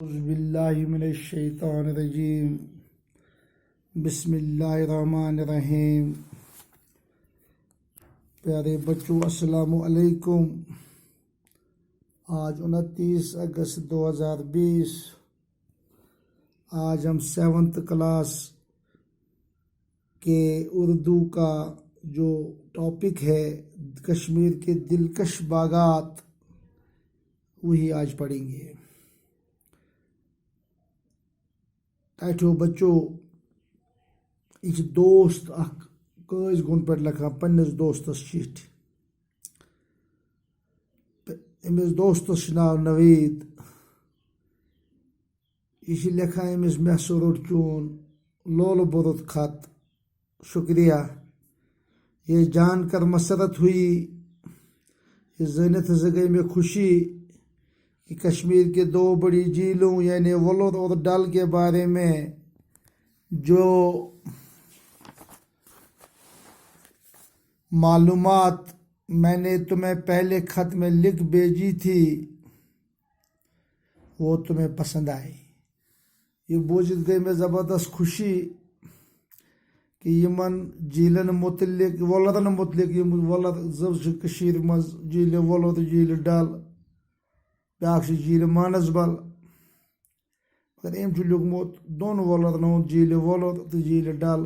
اعوذ باللہ من الشیطان الرجیم بسم اللہ الرحمن الرحیم۔ پیارے بچوں السلام علیکم۔ آج 29 اگست 2020۔ آج ہم 7th کلاس کے اردو کا جو ٹاپک ہے کشمیر کے دلکش باغات وہی آج پڑھیں گے۔ تیٹھو بچو یہ دوست اخ کٲنٛسہِ گوٚن پٮ۪ٹھ لیکھان پنٛنِس دوستس چِٹھۍ۔ أمِس دوستس چھُ ناو نویٖد۔ یہِ چھُ لیکھان أمِس مےٚ ہسا روٚٹ چون لولہٕ بوٚرُت خط، شُکریہ۔ یہ جان کر مسرت ہوئی، یہ زٲنِتھ ہسا گٔے مےٚ خوشی کہ کشمیر کے دو بڑی جھیلوں یعنی ولر اور ڈل کے بارے میں جو معلومات میں نے تمہیں پہلے خط میں لکھ بھیجی تھی وہ تمہیں پسند آئی۔ یہ بوزِتھ گئی میں زبردست خوشی کہ یمن جھیلن متعلق ولرن متعلق یم ولر زٕ چھِ کٔشیٖرِ منٛز جھیٖلِ ولر تہٕ جھیٖلِ ڈل، بیٛاکھ چھِ جھیٖلِ مانسبل، مگر أمۍ چھُ لیوٗکھمُت دۄن وۄلرن ہُنٛد جھیٖلِ ولر تہٕ جھیٖلِ ڈل۔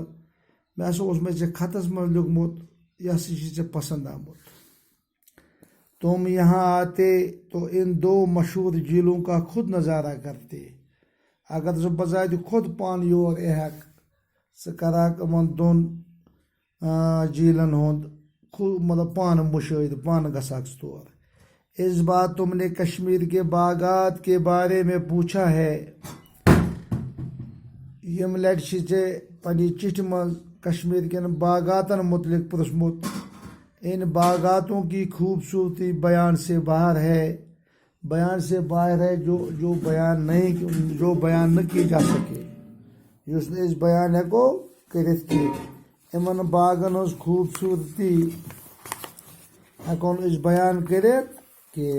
مےٚ ہسا اوس مےٚ ژےٚ خطس منٛز لیوٗکھمُت یہِ ہسا چھُ ژےٚ پسند آمُت۔ تم یہاں آتے تو ان دو مشہور جھیلوں کا خود نظارہ کرتے۔ اگر ژٕ بذاتِ خود پان یور یِہکھ ژٕ کرہکھ یِمن دۄن جھیلن ہُنٛد مطلب پانہٕ مُشٲہدٕ، پانہٕ گژھکھ ژٕ تور۔ اس بار تم نے کشمیر کے باغات کے بارے میں پوچھا ہے۔ یم لٹہِ چھِ ژےٚ پننہِ چٹھہِ منٛز کشمیر کٮ۪ن باغاتن متعلق پرژھمُت۔ ان باغاتوں کی خوبصورتی بیان سے باہر ہے، بیان سے باہر ہے جو بیان نہ کی جا سکے، یُس نہٕ أسۍ بیان ہٮ۪کو کٔرِتھ کینٛہہ۔ یِمن باغن ہٕنٛز خوبصورتی ہٮ۪کو نہٕ أسۍ بیان کٔرِتھ کہ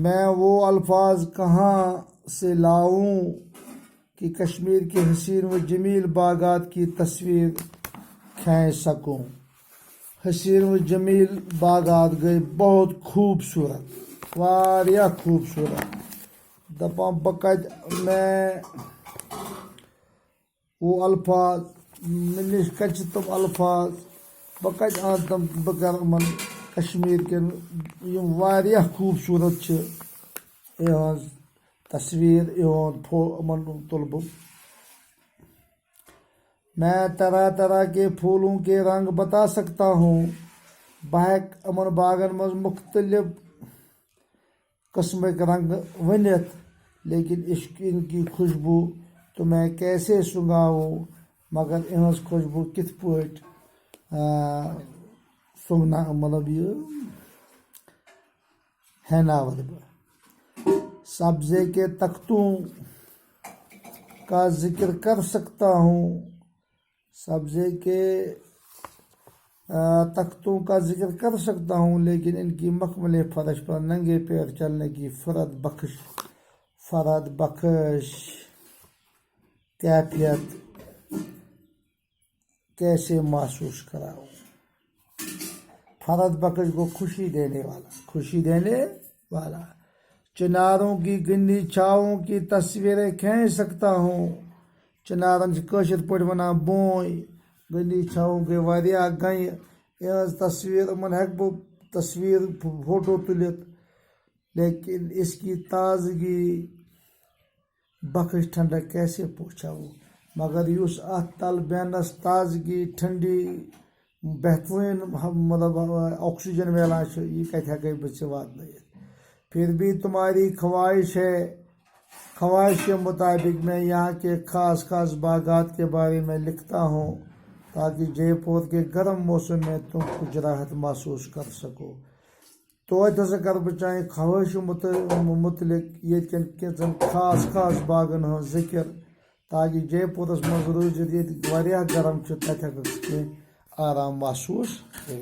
میں وہ الفاظ کہاں سے لاؤں کہ کشمیر کے حسین و جمیل باغات کی تصویر کھینچ سکوں۔ حسین و جمیل باغات گئی بہت خوبصورت، واریاہ خوبصورت۔ دپان بہٕ کتہِ میں وہ الفاظ مےٚ نِش کتہِ چھِ تِم الفاظ، بہٕ کتہِ اَنہٕ تِم، بہٕ کرٕ یِمن کشمیر کٮ۪ن یم واریاہ خوبصورت چھِ یِہنٛز تصویر یِہُنٛد یِمن تُلہٕ بہٕ۔ میں طرح طرح کے پھولوں کے رنگ بتا سکتا ہوں۔ بہٕ ہٮ۪کہٕ یِمن باغن منٛز مختلف قسمٕکۍ رنگ ؤنِتھ، لیکن عشق ان کی خوشبو تمہیں کیسے سُنٛگاووں، مگر یِہنٛز خوشبو کِتھ پٲٹھۍ مطلب یہ ہیناوت بہٕ۔ سبزے کے تختوں کا ذکر کر سکتا ہوں، سبزے کے تختوں کا ذکر کر سکتا ہوں، لیکن ان کی مخمل فرش پر ننگے پیر چلنے کی فرد بخش کیفیت کیسے محسوس کراؤں۔ فرد بخش کو خوشی دینے والا۔ چناروں کی گندی چھاؤں کی تصویریں کھینچ سکتا ہوں۔ چنارن چھِ کٲشِر پٲٹھۍ وَنان بوٗنۍ، گندی چھاؤں گٔے واریاہ گنہِ، یِہنٛز تصویر یِمن ہٮ۪کہٕ بہٕ تصویر فوٹو تُلِتھ، لیکن اس کی تازگی بخش ٹھنڈک کیسے پہنچاؤں، مگر یُس اتھ تل بیہنس تازگی ٹھنڈی بہترین مطلب آکسیجن میلان چھُ، یہِ کتہِ ہٮ۪کَے بہٕ ژےٚ واتنٲیِتھ۔ پھر بھی تمہاری خواہش کے مطابق میں یہاں کے خاص خاص باغات کے بارے میں لکھتا ہوں تاکہ جے پور کے گرم موسم میں تم کچھ راحت محسوس کر سکو۔ توتہِ ہسا کرٕ بہٕ چانہِ خواہش متعلق ییٚتہِ کٮ۪ن کینٛژن خاص باغن ہٕنٛز ذِکر تاکہ جے پورس منٛز روٗزِتھ ییٚتہِ واریاہ گرم چھُ تتہِ ہٮ۪ککھ ژٕ کینٛہہ آرام محسوس کٔرِتھ۔